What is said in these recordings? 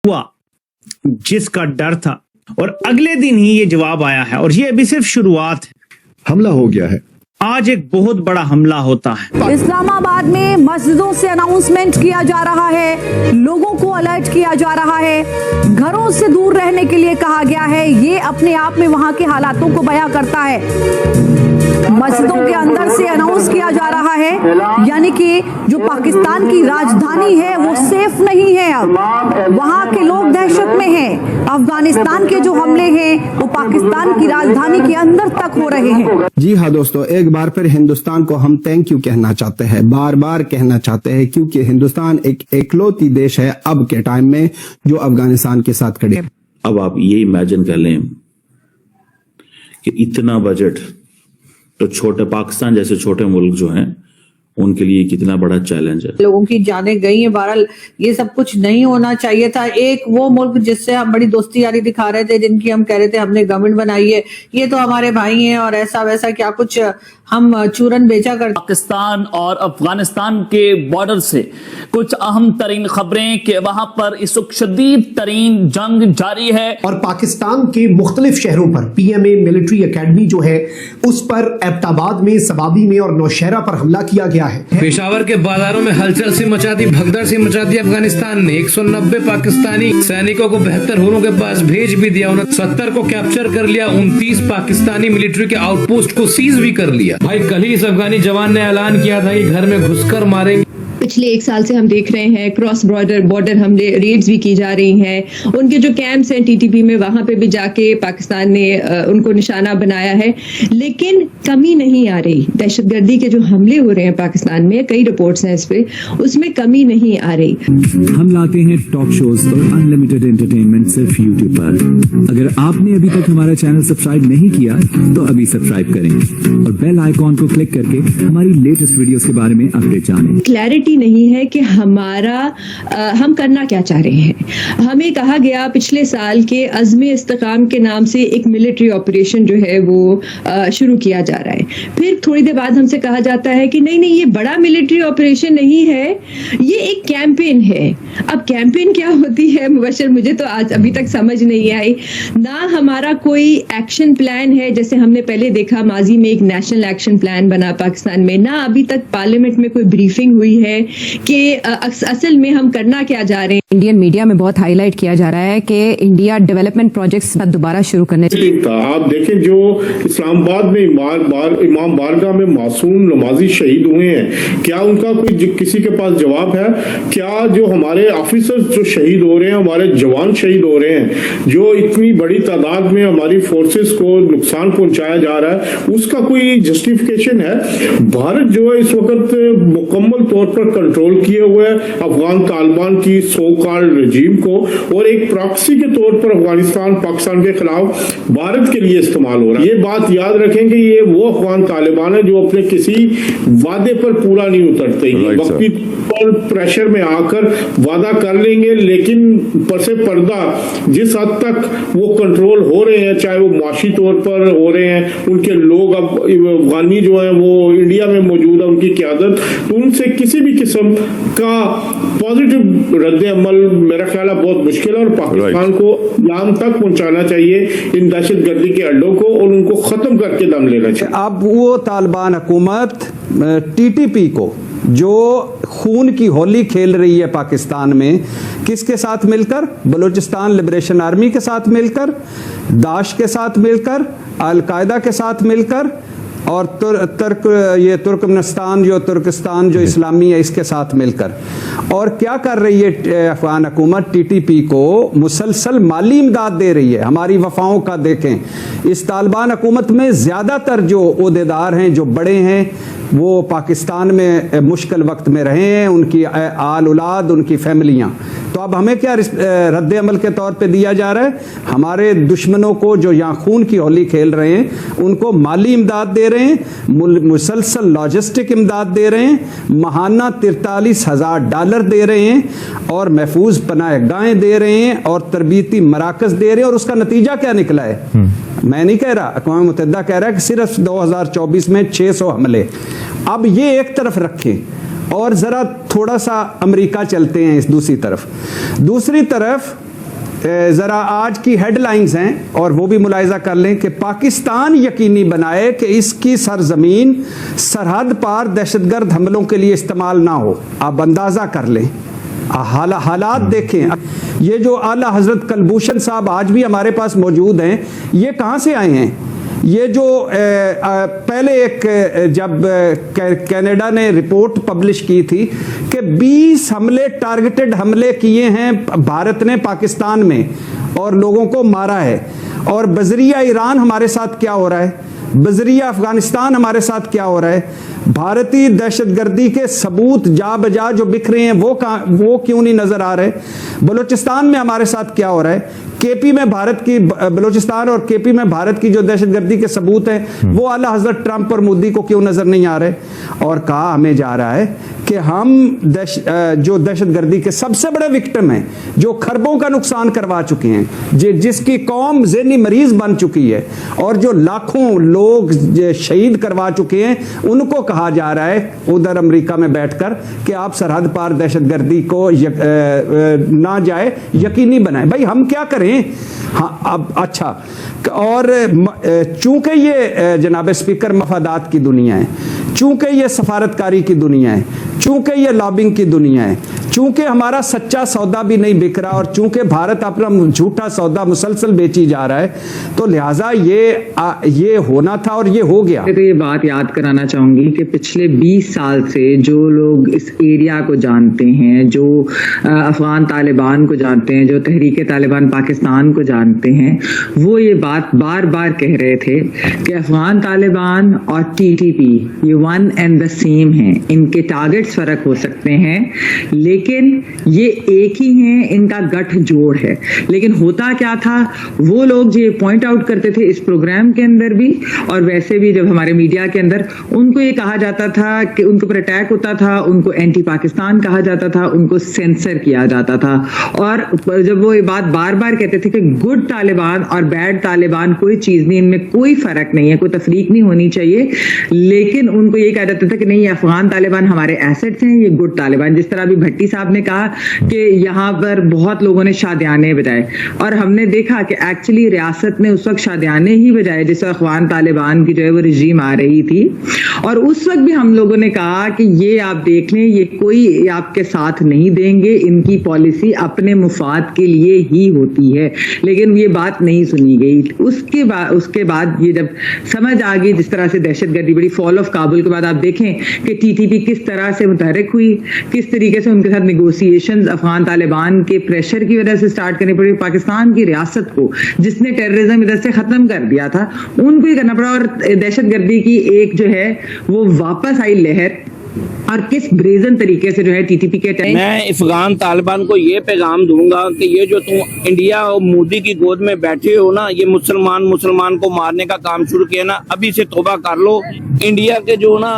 हुआ जिसका डर था, और अगले दिन ही ये जवाब आया है। और ये अभी सिर्फ शुरुआत है। हमला हो गया है, आज एक बहुत बड़ा हमला होता है। इस्लामाबाद में मस्जिदों से अनाउंसमेंट किया जा रहा है, लोगों को अलर्ट किया जा रहा है, घरों से दूर रहने के लिए कहा गया है। ये अपने आप में वहां के हालातों को बयां करता है। मस्जिदों के अंदर से अनाउंस किया जा रहा है, यानी कि जो पाकिस्तान की राजधानी है वो सेफ नहीं है। अब वहां के लोग दहशत में हैं। अफगानिस्तान के जो हमले हैं वो पाकिस्तान की राजधानी के अंदर तक हो रहे हैं। जी हाँ दोस्तों, एक बार फिर हिंदुस्तान को हम थैंक यू कहना चाहते हैं, बार बार कहना चाहते हैं, क्योंकि हिंदुस्तान एक एकलौती देश है अब के टाइम में जो अफगानिस्तान के साथ खड़े। अब आप ये इमेजिन कर लें कि इतना बजट तो छोटे पाकिस्तान जैसे छोटे मुल्क जो हैं उनके लिए कितना बड़ा चैलेंज है। लोगों की जानें गई हैं। बहरहाल ये सब कुछ नहीं होना चाहिए था। एक वो मुल्क जिससे हम बड़ी दोस्ती यारी दिखा रहे थे, जिनकी हम कह रहे थे हमने गवर्नमेंट बनाई है, ये तो हमारे भाई हैं और ऐसा वैसा क्या कुछ हम चूरन बेचा कर। पाकिस्तान और अफगानिस्तान के बॉर्डर से कुछ अहम तरीन खबरें कि वहां पर इस वक्त शदीद तरीन जंग जारी है और पाकिस्तान के मुख्तलिफ शहरों पर PMA मिलिट्री अकेडमी जो है उस पर एबटाबाद में, सबाबी में और नौशहरा पर हमला किया गया है। पेशावर के बाजारों में हलचल सी मचा दी, भगदड़ सी मचा दी अफगानिस्तान ने। 190 पाकिस्तानी सैनिकों को 72 हुरों के पास भेज भी दिया। उन्होंने 70 को कैप्चर कर लिया। 29 पाकिस्तानी मिलिट्री के आउटपोस्ट को सीज भी कर लिया। भाई कल ही इस अफगानी जवान ने ऐलान किया था कि घर में घुसकर मारेंगे। पिछले 1 साल से हम देख रहे हैं क्रॉस बॉर्डर हमले, रेड्स भी की जा रही हैं। उनके जो कैंप्स हैं TTP में, वहां पे भी जाके पाकिस्तान ने उनको निशाना बनाया है, लेकिन कमी नहीं आ रही। दहशतगर्दी के जो हमले हो रहे हैं पाकिस्तान में, कई रिपोर्ट्स हैं इस पे, उसमें कमी नहीं आ रही। हम लाते हैं टॉप शोज और अनलिमिटेड एंटरटेनमेंट सिर्फ यूट्यूब पर। अगर आपने अभी तक हमारा चैनल सब्सक्राइब नहीं किया तो अभी सब्सक्राइब करें और बेल आइकॉन को क्लिक करके हमारी लेटेस्ट वीडियोस के बारे में अपडेट जानें। क्लैरिटी नहीं है कि हम करना क्या चाह रहे हैं। हमें कहा गया पिछले साल के अज़्म इस्तिकाम के नाम से एक मिलिट्री ऑपरेशन जो है वो शुरू किया जा रहा है। फिर थोड़ी देर बाद हमसे कहा जाता है कि नहीं ये बड़ा मिलिट्री ऑपरेशन नहीं है, ये एक कैंपेन है। अब कैंपेन क्या होती है मुबशर, मुझे तो आज अभी तक समझ नहीं आई। ना हमारा कोई एक्शन प्लान है, जैसे हमने पहले देखा माजी में एक नेशनल एक्शन प्लान बना पाकिस्तान में, ना अभी तक पार्लियामेंट में कोई ब्रीफिंग हुई है कि असल में हम करना क्या जा रहे हैं। इंडियन मीडिया में बहुत हाईलाइट किया जा रहा है कि इंडिया डेवलपमेंट प्रोजेक्ट्स दोबारा शुरू करने चाहिए। आप देखें जो इस्लामाबाद में इमाम बारगाह में मासूम नमाजी शहीद हुए हैं, क्या उनका कोई किसी के पास जवाब है? क्या जो हमारे ऑफिसर्स जो शहीद हो रहे हैं, हमारे जवान शहीद हो रहे हैं, जो इतनी बड़ी तादाद में हमारी फोर्सेस को नुकसान पहुंचाया जा रहा है, उसका कोई जस्टिफिकेशन है? भारत जो है इस वक्त मुकम्मल तौर पर कंट्रोल किए हुए अफगान तालिबान की सो कॉल्ड रजीम को, और एक प्रॉक्सी के तौर पर अफगानिस्तान पाकिस्तान के खिलाफ भारत के लिए इस्तेमाल हो रहा है। ये बात याद रखें कि ये वो अफगान तालिबान है जो अपने किसी वादे पर पूरा नहीं उतरते। वक्ती पर प्रेशर में आकर वादा कर लेंगे, लेकिन पर से पर्दा जिस हद तक वो कंट्रोल हो रहे हैं, चाहे वो माशी तौर पर हो रहे हैं, उनके लोग अब अफगानी जो है वो इंडिया में मौजूद है, उनकी क़यादत, तो उनसे किसी भी किस्म का पॉजिटिव रद्द अमल मेरा ख्याल है बहुत मुश्किल है। और पाकिस्तान को नाम तक पहुंचाना चाहिए इन दहशतगर्दी के अड्डों को और उनको खत्म करके दम लेना चाहिए। अब वो तालिबान हुकूमत TTP को जो खून की होली खेल रही है पाकिस्तान में, किसके साथ मिलकर? बलूचिस्तान लिबरेशन आर्मी के साथ मिलकर, दाश के साथ मिलकर, अल-कायदा के साथ मिलकर, और तुर्कमेनिस्तान जो तुर्किस्तान जो इस्लामी है इसके साथ मिलकर। और क्या कर रही है अफगान हुकूमत? TTP को मुसलसल माली इमदाद दे रही है। हमारी वफाओं का देखें, इस तालिबान हुकूमत में ज़्यादातर जो ओहदेदार हैं, जो बड़े हैं, वो पाकिस्तान में मुश्किल वक्त में रहे हैं, उनकी आल औलाद, उनकी फैमिलियाँ। तो अब हमें क्या रद्द अमल के तौर पे दिया जा रहा है? हमारे दुश्मनों को जो यहाँ खून की होली खेल रहे हैं, उनको माली इमदाद दे रहे हैं, मुसलसल लॉजिस्टिक इमदाद दे रहे हैं, माहाना $43,000 दे रहे हैं, और महफूज पनाहगाहें दे रहे हैं, और तरबीती मराकज़ दे रहे हैं। और उसका नतीजा क्या निकला है? मैं नहीं कह रहा, अक़वाम मुत्तहिदा कह रहा है कि सिर्फ 2024 में 600 हमले। अब ये एक तरफ रखें और ज़रा थोड़ा सा अमेरिका चलते हैं इस दूसरी तरफ ज़रा आज की हेडलाइंस हैं और वो भी मुलाहिजा कर लें कि पाकिस्तान यकीनी बनाए कि इसकी सरजमीन सरहद पार दहशतगर्द हमलों के लिए इस्तेमाल ना हो। आप अंदाज़ा कर लें, हालात देखें। ये जो आला हजरत कुलभूषण साहब आज भी हमारे पास मौजूद हैं, ये कहाँ से आए हैं? ये जो पहले एक जब कनाडा ने रिपोर्ट पब्लिश की थी कि 20 हमले टारगेटेड हमले किए हैं भारत ने पाकिस्तान में और लोगों को मारा है, और बजरिया ईरान हमारे साथ क्या हो रहा है, बजरिया अफगानिस्तान हमारे साथ क्या हो रहा है, भारतीय दहशतगर्दी के सबूत जा बजा जो बिक रहे हैं वो क्यों नहीं नजर आ रहे, बलूचिस्तान में हमारे साथ क्या हो रहा है, केपी में भारत की बलूचिस्तान और केपी में भारत की जो दहशतगर्दी के सबूत हैं वो आला हजरत ट्रंप और मोदी को क्यों नजर नहीं आ रहे। और कहा हमें जा रहा है कि हम जो दहशतगर्दी के सबसे बड़े विक्टिम हैं, जो खरबों का नुकसान करवा चुके हैं, जिसकी कौम ज़हनी मरीज बन चुकी है और जो लाखों लोग शहीद करवा चुके हैं, उनको कहा जा रहा है उधर अमेरिका में बैठकर कि आप सरहद पार दहशतगर्दी को ना जाए यकीनी बनाए। भाई हम क्या करें? हाँ अब अच्छा, और चूंकि ये जनाब स्पीकर मफादात की दुनिया है, चूंकि ये सफारतकारी की दुनिया है, चूंकि ये लॉबिंग की दुनिया है, चूंकि हमारा सच्चा सौदा भी नहीं बिक रहा और चूंकि भारत अपना झूठा सौदा मुसलसल बेची जा रहा है, तो लिहाजा ये होना था और ये हो गया। तो ये बात याद कराना चाहूंगी कि पिछले 20 साल से जो लोग इस एरिया को जानते हैं, जो अफगान तालिबान को जानते हैं, जो तहरीक तालिबान पाकिस्तान को जानते हैं, वो ये बात बार बार कह रहे थे कि अफगान तालिबान और टीटीपी ये वन एंड द सेम हैं। इनके टारगेट्स फर्क हो सकते हैं लेकिन ये एक ही हैं, इनका गठजोड़ है। लेकिन होता क्या था, वो लोग जो पॉइंट आउट करते थे इस प्रोग्राम के अंदर भी और वैसे भी जब हमारे मीडिया के अंदर, उनको ये कहा जाता था कि उनके ऊपर अटैक होता था, उनको एंटी पाकिस्तान कहा जाता था, उनको सेंसर किया जाता था। और जब वो ये बात बार बार कहते थे कि गुड तालिबान और बैड तालिबान कोई चीज नहीं, इनमें कोई फर्क नहीं है, कोई तफरीक नहीं होनी चाहिए, लेकिन उनको ये कहा जाता था कि नहीं, ये अफगान तालिबान हमारे एसेट्स हैं, ये गुड तालिबान। जिस तरह अभी भट्टी साहब ने कहा कि यहाँ पर बहुत लोगों ने शादियाने बजाए, और हमने देखा कि एक्चुअली रियासत ने उस वक्त शादियाने ही बजाए जिस वक्त अफगान तालिबान की जो है वो रजीम आ रही थी। और उस वक्त भी हम लोगों ने कहा कि ये आप देख लें, ये कोई आपके साथ नहीं देंगे, इनकी पॉलिसी अपने मुफाद के लिए ही होती है। लेकिन ये बात नहीं सुनी गई। उसके बाद ये जब समझ आ गई, जिस तरह से दहशतगर्दी बड़ी, फॉल ऑफ काबुल के बाद आप देखें कि टीटीपी किस तरह से मुतहरिक हुई, किस तरीके से उनके साथ नेगोशिएशंस अफगान तालिबान के प्रेशर की वजह से स्टार्ट करनी पड़ी। पाकिस्तान की रियासत को जिसने टेररिज्म इधर से खत्म कर दिया था, उनको ही करना पड़ा। और दहशतगर्दी की एक जो है वो वापस आई लहर, और किस ब्रेजन तरीके से जो है टीटीपी के मैं अफगान तालिबान को ये पैगाम दूंगा कि ये जो तुम इंडिया और मोदी की गोद में बैठे हो ना, ये मुसलमान को मारने का काम शुरू किया ना, अभी से तौबा कर लो। इंडिया के जो ना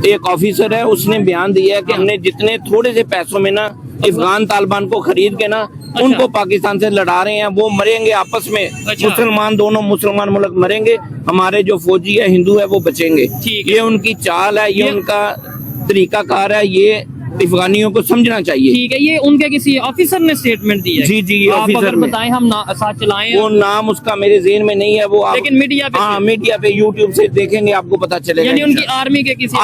एक ऑफिसर है, उसने बयान दिया है कि हमने जितने थोड़े से पैसों में ना अफगान तालिबान को खरीद के ना उनको पाकिस्तान से लड़ा रहे हैं, वो मरेंगे आपस में। दोनों मुसलमान मुल्क मरेंगे, हमारे जो फौजी है हिंदू है वो बचेंगे। ये उनकी चाल है, ये उनका तरीकाकार है, ये अफगानियों को समझना चाहिए। ठीक है, ये उनके किसी ऑफिसर ने स्टेटमेंट दी है? जी ये ऑफिसर बताएं, हम साथ चलाएं। वो नाम उसका मेरे ज़हन में नहीं है, वो लेकिन मीडिया पे, हाँ मीडिया पे यूट्यूब से देखेंगे आपको पता चलेगा। यानी उनकी आर्मी के किसी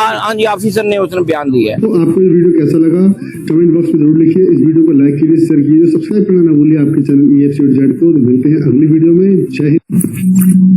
ऑफिसर ने उसने बयान दिया है। तो आपको ये वीडियो कैसा लगा कमेंट बॉक्स में जरूर लिखिए। इस वीडियो को लाइक कीजिए, शेयर कीजिए, सब्सक्राइब करना ना भूलिए आपके चैनल EFC को। मिलते हैं अगली वीडियो में। जय हिंद।